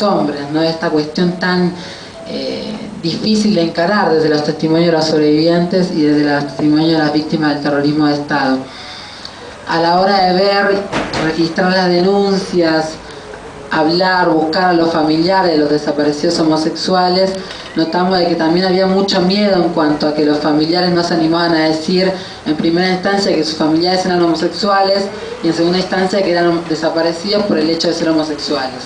hombres, ¿no? Esta cuestión tan difícil de encarar desde los testimonios de los sobrevivientes y desde los testimonios de las víctimas del terrorismo de Estado. A la hora de ver, registrar las denuncias, hablar, buscar a los familiares de los desaparecidos homosexuales, notamos de que también había mucho miedo en cuanto a que los familiares no se animaban a decir en primera instancia que sus familiares eran homosexuales y en segunda instancia que eran desaparecidos por el hecho de ser homosexuales.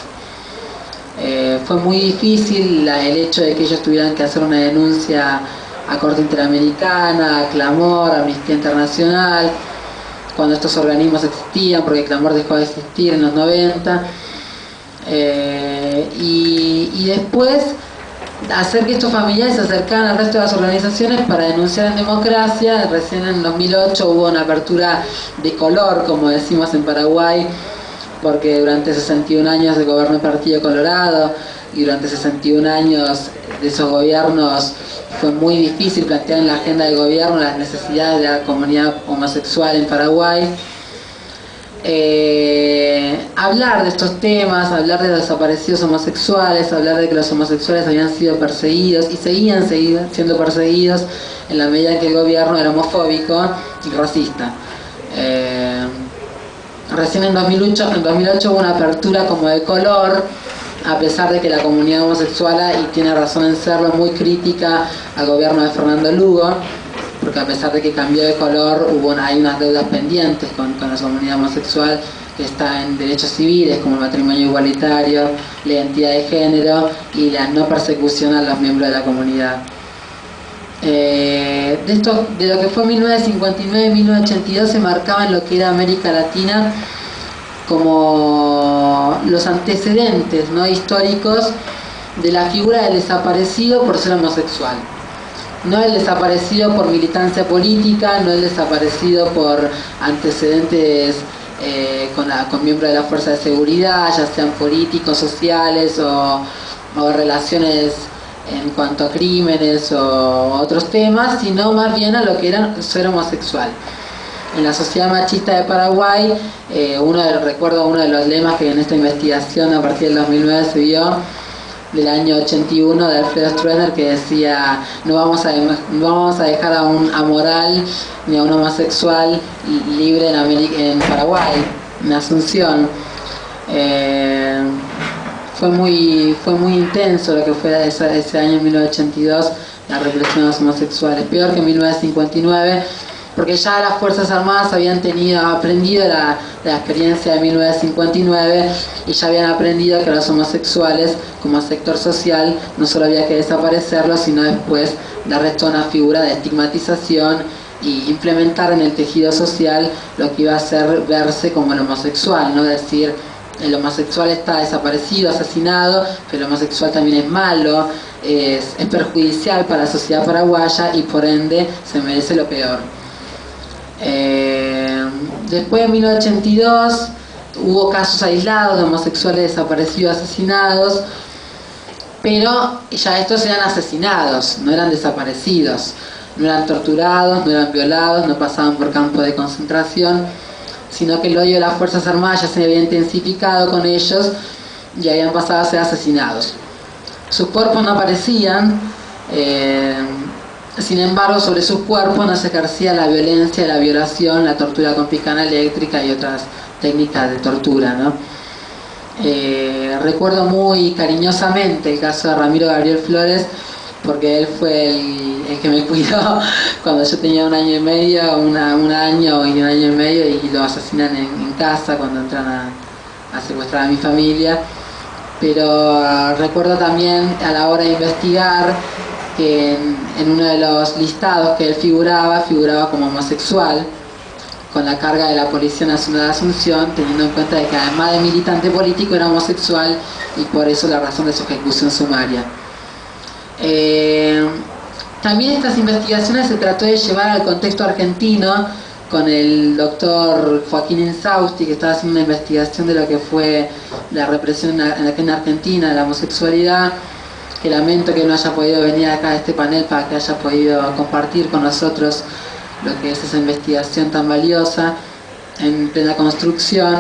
Fue muy difícil el hecho de que ellos tuvieran que hacer una denuncia a Corte Interamericana, a Clamor, a Amnistía Internacional, cuando estos organismos existían, porque Clamor dejó de existir en los 90. Y después hacer que estos familiares se acercaran al resto de las organizaciones para denunciar en democracia. Recién en 2008 hubo una apertura de color, como decimos en Paraguay, porque durante 61 años de gobierno del Partido Colorado y durante 61 años de esos gobiernos fue muy difícil plantear en la agenda de gobierno las necesidades de la comunidad homosexual en Paraguay. Hablar de estos temas, hablar de los desaparecidos homosexuales, hablar de que los homosexuales habían sido perseguidos y seguían siendo perseguidos en la medida en que el gobierno era homofóbico y racista. Recién en 2008 hubo una apertura como de color, a pesar de que la comunidad homosexual, y tiene razón en serlo, muy crítica al gobierno de Fernando Lugo, porque a pesar de que cambió de color, hay unas deudas pendientes con la comunidad homosexual que está en derechos civiles como el matrimonio igualitario, la identidad de género y la no persecución a los miembros de la comunidad. De lo que fue 1959 y 1982 se marcaba en lo que era América Latina como los antecedentes, ¿no?, históricos de la figura del desaparecido por ser homosexual. No el desaparecido por militancia política, no el desaparecido por antecedentes con miembros de la fuerza de seguridad, ya sean políticos, sociales o relaciones en cuanto a crímenes o otros temas, sino más bien a lo que era ser homosexual. En la sociedad machista de Paraguay, recuerdo uno de los lemas que en esta investigación a partir del 2009 se vio, del año 81, de Alfredo Stroessner, que decía: no vamos a dejar a un amoral ni a un homosexual libre en Paraguay, en Asunción. Fue muy intenso lo que fue ese año 1982, la represión de los homosexuales, peor que en 1959, porque ya las Fuerzas Armadas habían aprendido la experiencia de 1959 y ya habían aprendido que los homosexuales como sector social no solo había que desaparecerlos, sino después darles toda una figura de estigmatización y implementar en el tejido social lo que iba a ser verse como el homosexual, no decir el homosexual está desaparecido, asesinado, pero el homosexual también es malo, es perjudicial para la sociedad paraguaya y por ende se merece lo peor. Después de 1982 hubo casos aislados de homosexuales desaparecidos, asesinados, pero ya estos eran asesinados, no eran desaparecidos, no eran torturados, no eran violados, no pasaban por campos de concentración, sino que el odio de las Fuerzas Armadas ya se había intensificado con ellos y habían pasado a ser asesinados. Sus cuerpos no aparecían, sin embargo sobre sus cuerpos no se ejercía la violencia, la violación, la tortura con picana eléctrica y otras técnicas de tortura, ¿no? Recuerdo muy cariñosamente el caso de Ramiro Gabriel Flores, porque él fue el que me cuidó cuando yo tenía un año y medio, un año y medio, y lo asesinan en casa cuando entran a secuestrar a mi familia. Pero recuerdo también a la hora de investigar que en uno de los listados que él figuraba como homosexual, con la carga de la Policía Nacional de Asunción, teniendo en cuenta de que además de militante político era homosexual y por eso la razón de su ejecución sumaria. También estas investigaciones se trató de llevar al contexto argentino con el doctor Joaquín Insausti, que estaba haciendo una investigación de lo que fue la represión en Argentina de la homosexualidad, que lamento que no haya podido venir acá a este panel para que haya podido compartir con nosotros lo que es esa investigación tan valiosa en plena construcción.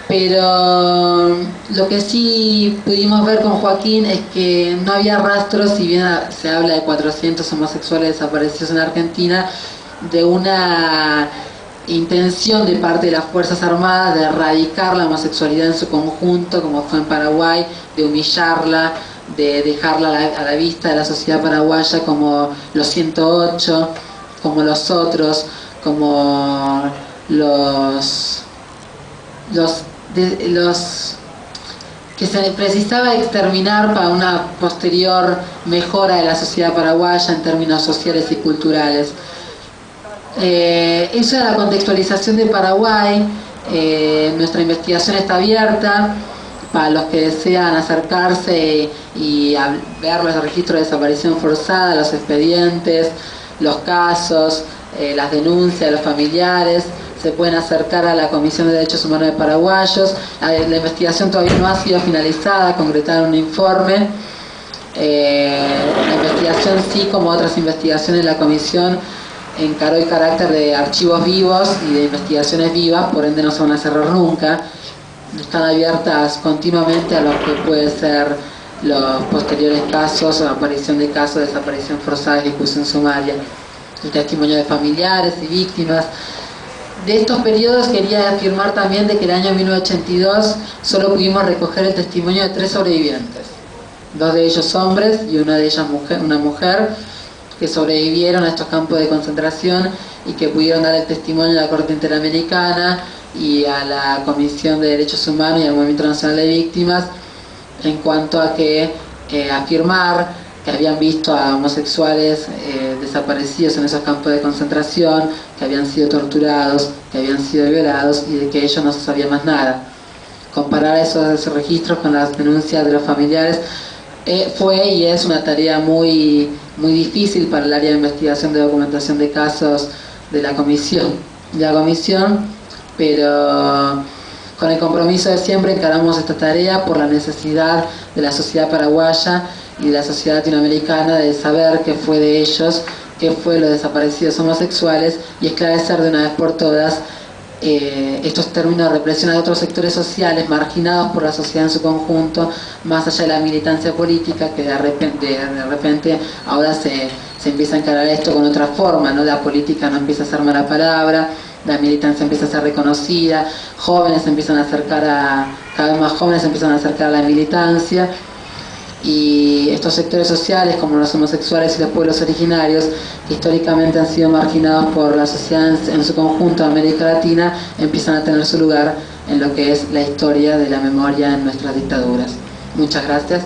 Pero lo que sí pudimos ver con Joaquín es que no había rastros, si bien se habla de 400 homosexuales desaparecidos en Argentina, de una intención de parte de las Fuerzas Armadas de erradicar la homosexualidad en su conjunto, como fue en Paraguay, de humillarla, de dejarla a la vista de la sociedad paraguaya como los 108, como los otros, como los que se precisaba exterminar para una posterior mejora de la sociedad paraguaya en términos sociales y culturales. Eso era la contextualización de Paraguay. Nuestra investigación está abierta para los que desean acercarse y ver los registros de desaparición forzada, los expedientes, los casos, las denuncias de los familiares. Se pueden acercar a la Comisión de Derechos Humanos de Paraguayos. La investigación todavía no ha sido finalizada, concretar un informe. La investigación, sí, como otras investigaciones, la Comisión encaró el carácter de archivos vivos y de investigaciones vivas, por ende no se van a cerrar nunca. Están abiertas continuamente a lo que puede ser los posteriores casos, o aparición de casos, desaparición forzada, ejecución sumaria, el testimonio de familiares y víctimas. De estos periodos quería afirmar también de que el año 1982 solo pudimos recoger el testimonio de 3 sobrevivientes, 2 de ellos hombres y una de ellas una mujer, que sobrevivieron a estos campos de concentración y que pudieron dar el testimonio a la Corte Interamericana y a la Comisión de Derechos Humanos y al Movimiento Nacional de Víctimas en cuanto a que afirmar que habían visto a homosexuales desaparecidos en esos campos de concentración, que habían sido torturados, que habían sido violados y de que ellos no se sabía más nada. Comparar esos registros con las denuncias de los familiares fue y es una tarea muy difícil para el área de investigación de documentación de casos de la comisión, pero con el compromiso de siempre encaramos esta tarea por la necesidad de la sociedad paraguaya y de la sociedad latinoamericana de saber qué fue de ellos, qué fue los desaparecidos homosexuales y esclarecer de una vez por todas estos términos de represión de otros sectores sociales marginados por la sociedad en su conjunto, más allá de la militancia política, que de repente ahora se empieza a encarar esto con otra forma, ¿no? La política no empieza a ser mala palabra, la militancia empieza a ser reconocida, cada vez más jóvenes se empiezan a acercar a la militancia, y estos sectores sociales como los homosexuales y los pueblos originarios, que históricamente han sido marginados por la sociedad en su conjunto de América Latina, empiezan a tener su lugar en lo que es la historia de la memoria en nuestras dictaduras. Muchas gracias.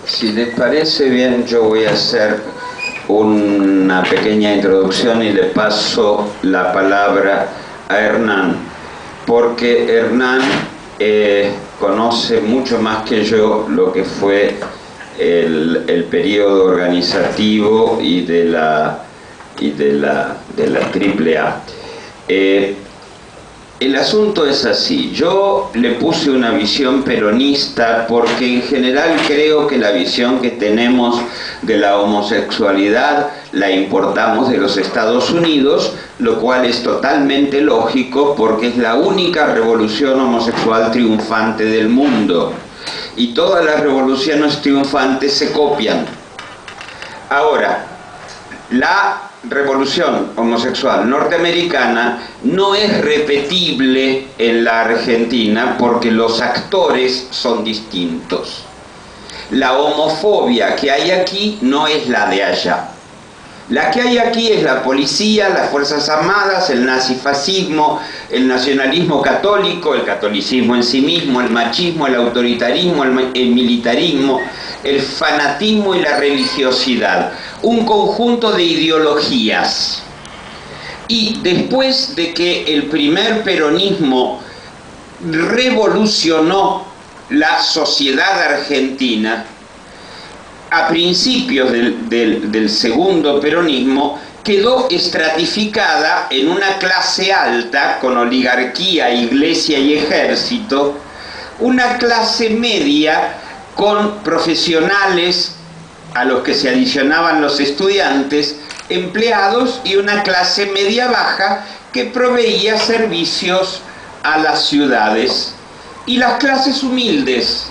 Si les parece bien, yo voy a hacer una pequeña introducción y le paso la palabra a Hernán, porque Hernán conoce mucho más que yo lo que fue el periodo organizativo y de la AAA. El asunto es así, yo le puse una visión peronista porque en general creo que la visión que tenemos de la homosexualidad la importamos de los Estados Unidos, lo cual es totalmente lógico porque es la única revolución homosexual triunfante del mundo y todas las revoluciones triunfantes se copian. Ahora, la revolución homosexual norteamericana no es repetible en la Argentina porque los actores son distintos. La homofobia que hay aquí no es la de allá. La que hay aquí es la policía, las Fuerzas Armadas, el nazifascismo, el nacionalismo católico, el catolicismo en sí mismo, el machismo, el autoritarismo, el militarismo, el fanatismo y la religiosidad. Un conjunto de ideologías. Y después de que el primer peronismo revolucionó la sociedad argentina, a principios del segundo peronismo, quedó estratificada en una clase alta, con oligarquía, iglesia y ejército, una clase media con profesionales a los que se adicionaban los estudiantes empleados y una clase media baja que proveía servicios a las ciudades. Y las clases humildes.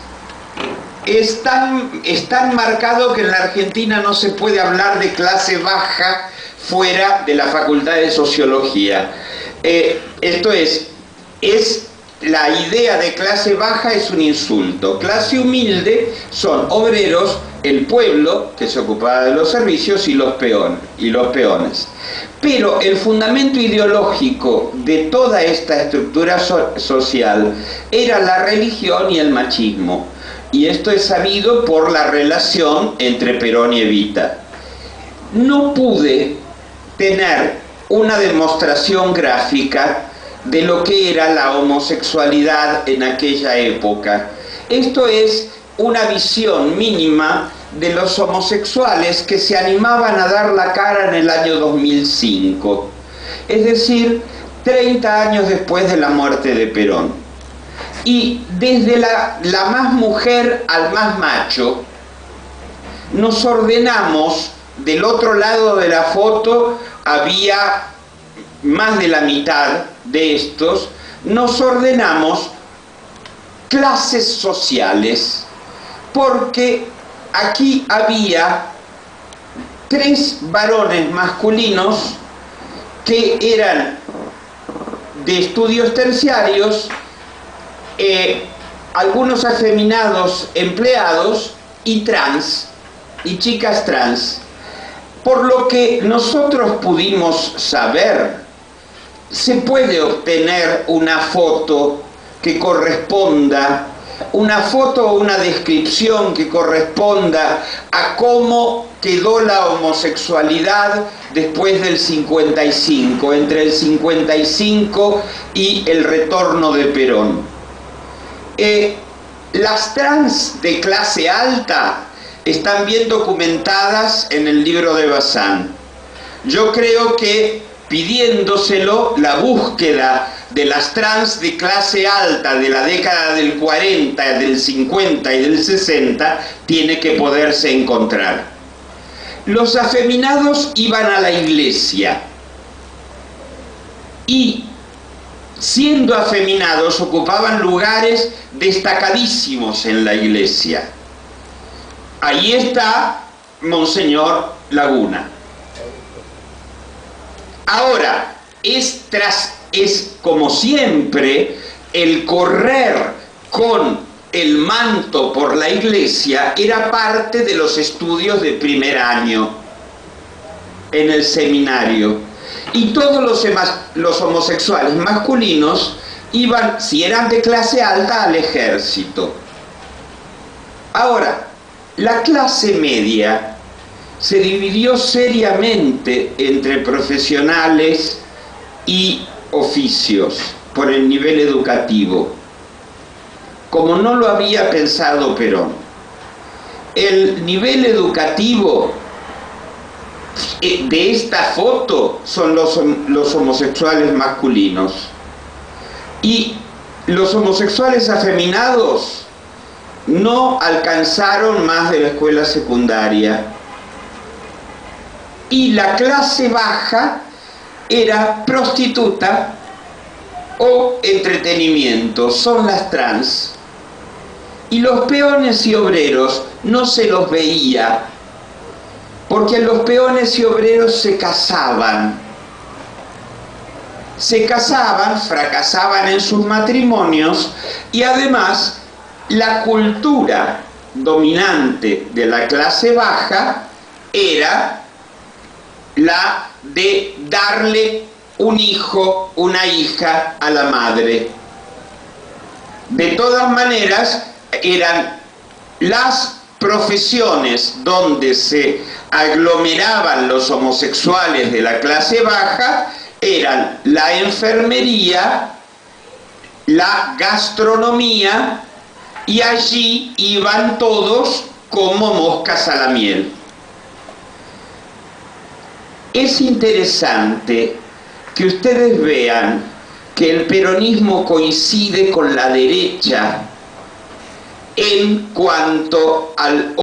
Es tan marcado que en la Argentina no se puede hablar de clase baja fuera de la Facultad de Sociología. Esto es la idea de clase baja es un insulto. Clase humilde son obreros, el pueblo que se ocupaba de los servicios y los peones. Pero el fundamento ideológico de toda esta estructura social era la religión y el machismo. Y esto es sabido por la relación entre Perón y Evita. No pude tener una demostración gráfica de lo que era la homosexualidad en aquella época. Esto es una visión mínima de los homosexuales que se animaban a dar la cara en el año 2005, es decir, 30 años después de la muerte de Perón. Y desde la más mujer al más macho, nos ordenamos, del otro lado de la foto había más de la mitad de estos, nos ordenamos clases sociales, porque aquí había 3 varones masculinos que eran de estudios terciarios, algunos afeminados empleados y trans, y chicas trans. Por lo que nosotros pudimos saber, se puede obtener una foto que corresponda, una foto o una descripción que corresponda a cómo quedó la homosexualidad después del 55, entre el 55 y el retorno de Perón. Las trans de clase alta están bien documentadas en el libro de Bazán. Yo creo que pidiéndoselo, la búsqueda de las trans de clase alta de la década del 40, del 50 y del 60 tiene que poderse encontrar. Los afeminados iban a la iglesia y, siendo afeminados, ocupaban lugares destacadísimos en la iglesia. Ahí está Monseñor Laguna. Ahora, es como siempre el correr con el manto por la iglesia era parte de los estudios de primer año en el seminario. Y todos los homosexuales masculinos iban, si eran de clase alta, al ejército. Ahora, la clase media se dividió seriamente entre profesionales y oficios por el nivel educativo, como no lo había pensado Perón. El nivel educativo de esta foto son los homosexuales masculinos, y los homosexuales afeminados no alcanzaron más de la escuela secundaria, y la clase baja era prostituta o entretenimiento, son las trans. Y los peones y obreros no se los veía, porque los peones y obreros se casaban, fracasaban en sus matrimonios, y además la cultura dominante de la clase baja era la de darle un hijo, una hija a la madre. De todas maneras, eran las profesiones donde se aglomeraban los homosexuales de la clase baja, eran la enfermería, la gastronomía, y allí iban todos como moscas a la miel. Es interesante que ustedes vean que el peronismo coincide con la derecha en cuanto al